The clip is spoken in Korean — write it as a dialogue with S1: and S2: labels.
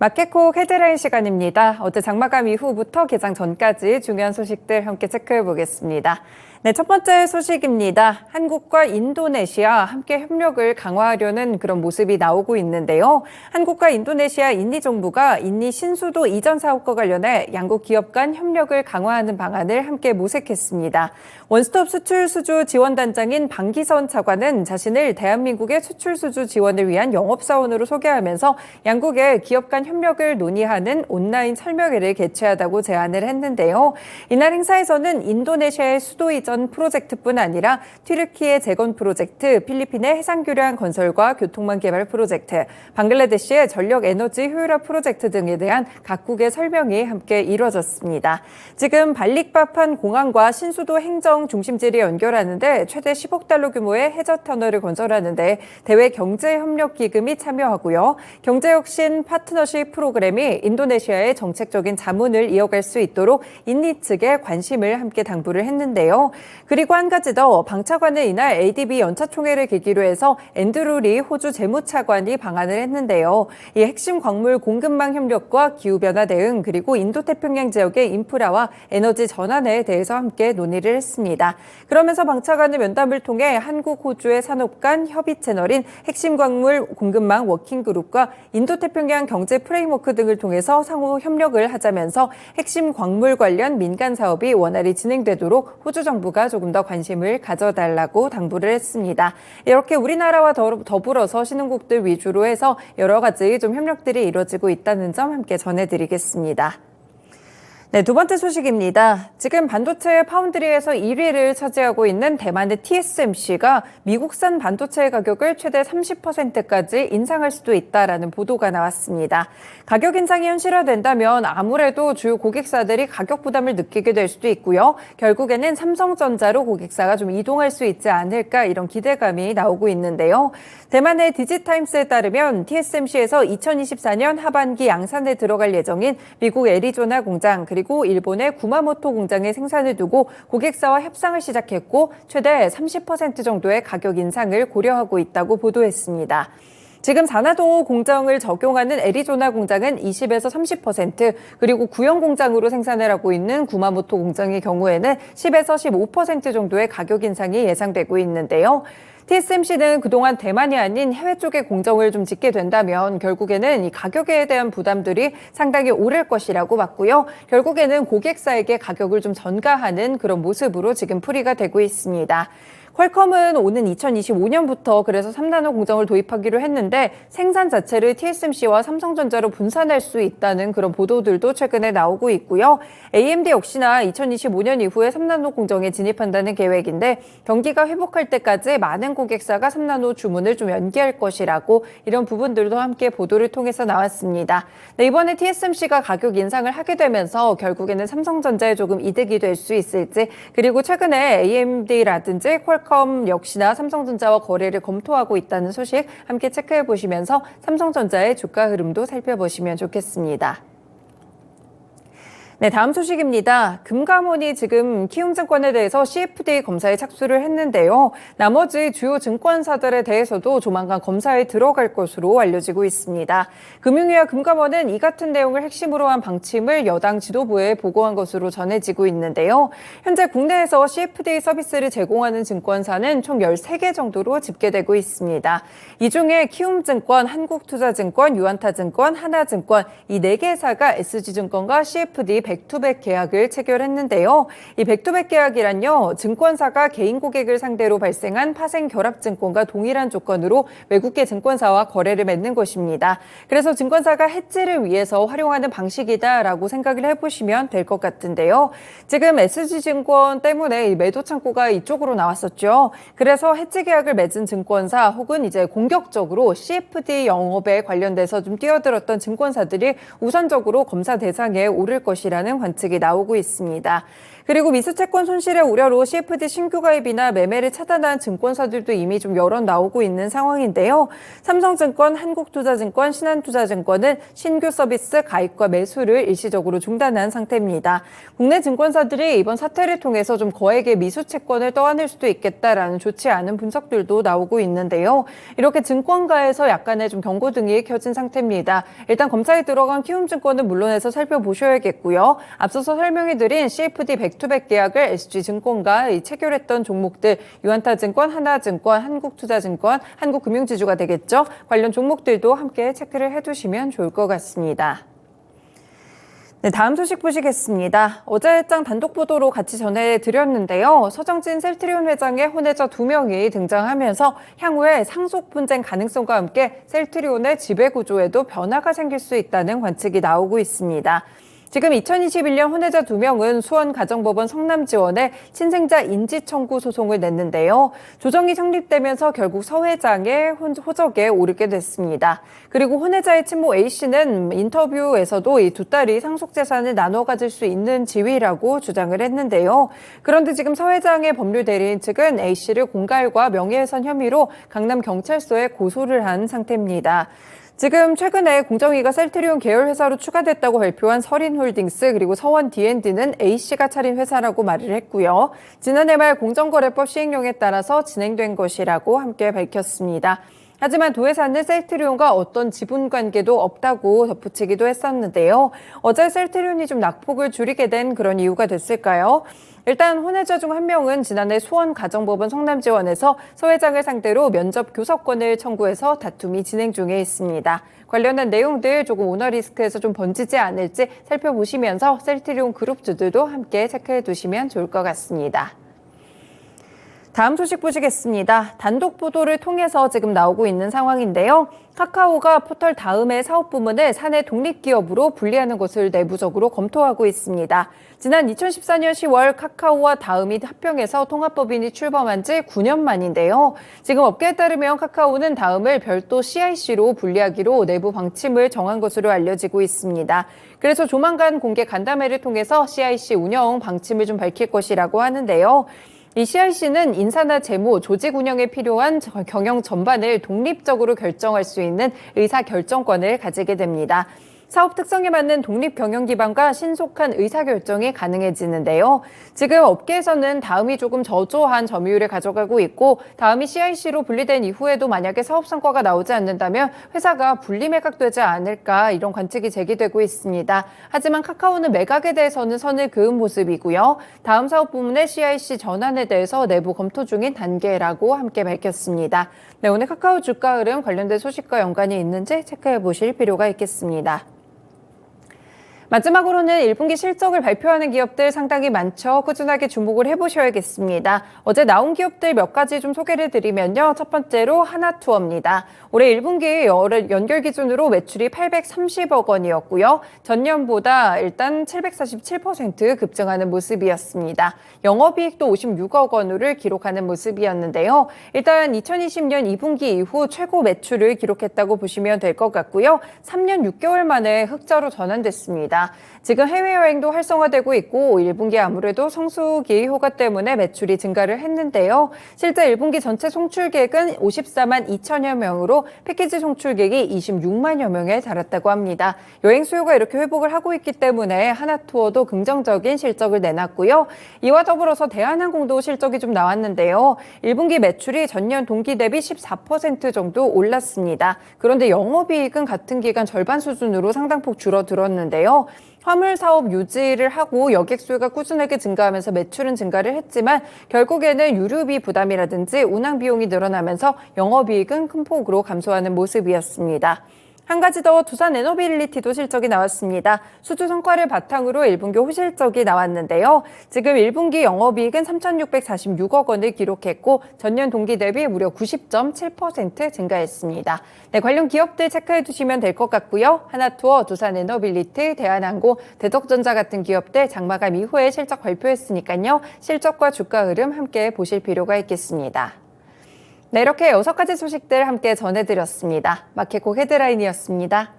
S1: 마켓콕 헤드라인 시간입니다. 어제 장마감 이후부터 개장 전까지 중요한 소식들 함께 체크해 보겠습니다. 네, 첫 번째 소식입니다. 한국과 인도네시아 함께 협력을 강화하려는 그런 모습이 나오고 있는데요. 한국과 인도네시아 인니 정부가 인니 신수도 이전 사업과 관련해 양국 기업 간 협력을 강화하는 방안을 함께 모색했습니다. 원스톱 수출 수주 지원단장인 방기선 차관은 자신을 대한민국의 수출 수주 지원을 위한 영업사원으로 소개하면서 양국의 기업 간 협력을 논의하는 온라인 설명회를 개최하다고 제안을 했는데요. 이날 행사에서는 인도네시아의 수도 이전 프로젝트뿐 아니라 튀르키예 재건 프로젝트, 필리핀의 해상교량 건설과 교통망 개발 프로젝트, 방글라데시의 전력 에너지 효율화 프로젝트 등에 대한 각국의 설명이 함께 이뤄졌습니다. 지금 발릭바판 공항과 신수도 행정 중심지를 연결하는데 최대 10억 달러 규모의 해저 터널을 건설하는데 대외 경제협력기금이 참여하고요. 경제혁신 파트너십 프로그램이 인도네시아의 정책적인 자문을 이어갈 수 있도록 인니 측에 관심을 함께 당부를 했는데요. 그리고 한 가지 더, 방 차관은 이날 ADB 연차총회를 계기로 해서 앤드루 리 호주 재무차관이 방한을 했는데요. 이 핵심 광물 공급망 협력과 기후변화 대응 그리고 인도태평양 지역의 인프라와 에너지 전환에 대해서 함께 논의를 했습니다. 그러면서 방 차관은 면담을 통해 한국, 호주의 산업 간 협의 채널인 핵심 광물 공급망 워킹그룹과 인도태평양 경제 프레임워크 등을 통해서 상호 협력을 하자면서 핵심 광물 관련 민간 사업이 원활히 진행되도록 호주 정부가 조금 더 관심을 가져달라고 당부를 했습니다. 이렇게 우리나라와 더불어서 신흥국들 위주로 해서 여러 가지 좀 협력들이 이루어지고 있다는 점 함께 전해드리겠습니다. 네, 두 번째 소식입니다. 지금 반도체 파운드리에서 1위를 차지하고 있는 대만의 TSMC가 미국산 반도체 가격을 최대 30%까지 인상할 수도 있다라는 보도가 나왔습니다. 가격 인상이 현실화된다면 아무래도 주요 고객사들이 가격 부담을 느끼게 될 수도 있고요. 결국에는 삼성전자로 고객사가 좀 이동할 수 있지 않을까 이런 기대감이 나오고 있는데요. 대만의 디지타임스에 따르면 TSMC에서 2024년 하반기 양산에 들어갈 예정인 미국 애리조나 공장 그리고 일본의 구마모토 공장의 생산을 두고 고객사와 협상을 시작했고 최대 30% 정도의 가격 인상을 고려하고 있다고 보도했습니다. 지금 산화동호 공정을 적용하는 애리조나 공장은 20에서 30%, 그리고 구형 공장으로 생산을 하고 있는 구마모토 공장의 경우에는 10에서 15% 정도의 가격 인상이 예상되고 있는데요. TSMC는 그동안 대만이 아닌 해외 쪽에 공정을 좀 짓게 된다면 결국에는 이 가격에 대한 부담들이 상당히 오를 것이라고 봤고요. 결국에는 고객사에게 가격을 좀 전가하는 그런 모습으로 지금 풀이가 되고 있습니다. 퀄컴은 오는 2025년부터 그래서 3나노 공정을 도입하기로 했는데 생산 자체를 TSMC와 삼성전자로 분산할 수 있다는 그런 보도들도 최근에 나오고 있고요. AMD 역시나 2025년 이후에 3나노 공정에 진입한다는 계획인데 경기가 회복할 때까지 많은 고객사가 3나노 주문을 좀 연기할 것이라고 이런 부분들도 함께 보도를 통해서 나왔습니다. 네, 이번에 TSMC가 가격 인상을 하게 되면서 결국에는 삼성전자에 조금 이득이 될 수 있을지, 그리고 최근에 AMD라든지 퀄컴 역시나 삼성전자와 거래를 검토하고 있다는 소식 함께 체크해 보시면서 삼성전자의 주가 흐름도 살펴보시면 좋겠습니다. 네, 다음 소식입니다. 금감원이 지금 키움증권에 대해서 CFD 검사에 착수를 했는데요. 나머지 주요 증권사들에 대해서도 조만간 검사에 들어갈 것으로 알려지고 있습니다. 금융위와 금감원은 이 같은 내용을 핵심으로 한 방침을 여당 지도부에 보고한 것으로 전해지고 있는데요. 현재 국내에서 CFD 서비스를 제공하는 증권사는 총 13개 정도로 집계되고 있습니다. 이 중에 키움증권, 한국투자증권, 유안타증권, 하나증권 이 4개사가 SG증권과 CFD 백투백 계약을 체결했는데요. 이 백투백 계약이란요, 증권사가 개인 고객을 상대로 발생한 파생 결합증권과 동일한 조건으로 외국계 증권사와 거래를 맺는 것입니다. 그래서 증권사가 해지를 위해서 활용하는 방식이다라고 생각을 해보시면 될 것 같은데요. 지금 SG증권 때문에 이 매도 창고가 이쪽으로 나왔었죠. 그래서 해지 계약을 맺은 증권사 혹은 이제 공격적으로 CFD 영업에 관련돼서 좀 뛰어들었던 증권사들이 우선적으로 검사 대상에 오를 것이라 것이라는 관측이 나오고 있습니다. 그리고 미수채권 손실의 우려로 CFD 신규 가입이나 매매를 차단한 증권사들도 이미 좀 여러 나오고 있는 상황인데요. 삼성증권, 한국투자증권, 신한투자증권은 신규 서비스 가입과 매수를 일시적으로 중단한 상태입니다. 국내 증권사들이 이번 사태를 통해서 좀 거액의 미수채권을 떠안을 수도 있겠다라는 좋지 않은 분석들도 나오고 있는데요. 이렇게 증권가에서 약간의 좀 경고등이 켜진 상태입니다. 일단 검사에 들어간 키움증권은 물론에서 살펴보셔야겠고요. 앞서서 설명해드린 CFD 백투백 계약을 SG증권과 체결했던 종목들 유한타증권, 하나증권, 한국투자증권, 한국금융지주가 되겠죠. 관련 종목들도 함께 체크를 해두시면 좋을 것 같습니다. 네, 다음 소식 보시겠습니다. 어제 일장 단독 보도로 같이 전해드렸는데요. 서정진 셀트리온 회장의 혼외자 2명이 등장하면서 향후에 상속 분쟁 가능성과 함께 셀트리온의 지배구조에도 변화가 생길 수 있다는 관측이 나오고 있습니다. 지금 2021년 혼외자 2명은 수원가정법원 성남지원에 친생자 인지 청구 소송을 냈는데요. 조정이 성립되면서 결국 서 회장의 호적에 오르게 됐습니다. 그리고 혼외자의 친모 A씨는 인터뷰에서도 이 두 딸이 상속재산을 나눠 가질 수 있는 지위라고 주장을 했는데요. 그런데 지금 서 회장의 법률 대리인 측은 A씨를 공갈과 명예훼손 혐의로 강남경찰서에 고소를 한 상태입니다. 지금 최근에 공정위가 셀트리온 계열 회사로 추가됐다고 발표한 서린홀딩스 그리고 서원 D&D는 A씨가 차린 회사라고 말을 했고요. 지난해 말 공정거래법 시행령에 따라서 진행된 것이라고 함께 밝혔습니다. 하지만 두 회사는 셀트리온과 어떤 지분 관계도 없다고 덧붙이기도 했었는데요. 어제 셀트리온이 좀 낙폭을 줄이게 된 그런 이유가 됐을까요? 일단 혼외자 중 한 명은 지난해 수원가정법원 성남지원에서 서 회장을 상대로 면접 교섭권을 청구해서 다툼이 진행 중에 있습니다. 관련한 내용들 조금 오너 리스크에서 좀 번지지 않을지 살펴보시면서 셀트리온 그룹주들도 함께 체크해 두시면 좋을 것 같습니다. 다음 소식 보시겠습니다. 단독 보도를 통해서 지금 나오고 있는 상황인데요. 카카오가 포털 다음의 사업 부문을 사내 독립기업으로 분리하는 것을 내부적으로 검토하고 있습니다. 지난 2014년 10월 카카오와 다음이 합병해서 통합법인이 출범한 지 9년 만인데요. 지금 업계에 따르면 카카오는 다음을 별도 CIC로 분리하기로 내부 방침을 정한 것으로 알려지고 있습니다. 그래서 조만간 공개 간담회를 통해서 CIC 운영 방침을 좀 밝힐 것이라고 하는데요. 이 CIC는 인사나 재무, 조직 운영에 필요한 경영 전반을 독립적으로 결정할 수 있는 의사결정권을 가지게 됩니다. 사업 특성에 맞는 독립 경영 기반과 신속한 의사결정이 가능해지는데요. 지금 업계에서는 다음이 조금 저조한 점유율을 가져가고 있고 다음이 CIC로 분리된 이후에도 만약에 사업 성과가 나오지 않는다면 회사가 분리 매각되지 않을까 이런 관측이 제기되고 있습니다. 하지만 카카오는 매각에 대해서는 선을 그은 모습이고요. 다음 사업 부문의 CIC 전환에 대해서 내부 검토 중인 단계라고 함께 밝혔습니다. 네, 오늘 카카오 주가 흐름 관련된 소식과 연관이 있는지 체크해 보실 필요가 있겠습니다. 마지막으로는 1분기 실적을 발표하는 기업들 상당히 많죠. 꾸준하게 주목을 해보셔야겠습니다. 어제 나온 기업들 몇 가지 좀 소개를 드리면요. 첫 번째로 하나투어입니다. 올해 1분기 연결 기준으로 매출이 830억 원이었고요. 전년보다 일단 747% 급증하는 모습이었습니다. 영업이익도 56억 원을 기록하는 모습이었는데요. 일단 2020년 2분기 이후 최고 매출을 기록했다고 보시면 될 것 같고요. 3년 6개월 만에 흑자로 전환됐습니다. 지금 해외여행도 활성화되고 있고 1분기 아무래도 성수기 효과 때문에 매출이 증가를 했는데요. 실제 1분기 전체 송출객은 54만 2천여 명으로 패키지 송출객이 26만여 명에 달했다고 합니다. 여행 수요가 이렇게 회복을 하고 있기 때문에 하나투어도 긍정적인 실적을 내놨고요. 이와 더불어서 대한항공도 실적이 좀 나왔는데요. 1분기 매출이 전년 동기 대비 14% 정도 올랐습니다. 그런데 영업이익은 같은 기간 절반 수준으로 상당폭 줄어들었는데요. 화물 사업 유지를 하고 여객 수요가 꾸준하게 증가하면서 매출은 증가를 했지만 결국에는 유류비 부담이라든지 운항 비용이 늘어나면서 영업이익은 큰 폭으로 감소하는 모습이었습니다. 한 가지 더 두산 에너빌리티도 실적이 나왔습니다. 수주 성과를 바탕으로 1분기 호실적이 나왔는데요. 지금 1분기 영업이익은 3,646억 원을 기록했고 전년 동기 대비 무려 90.7% 증가했습니다. 네, 관련 기업들 체크해 두시면 될 것 같고요. 하나투어, 두산 에너빌리티, 대한항공, 대덕전자 같은 기업들 장마감 이후에 실적 발표했으니까요. 실적과 주가 흐름 함께 보실 필요가 있겠습니다. 네, 이렇게 6가지 소식들 함께 전해드렸습니다. 마켓콕 헤드라인이었습니다.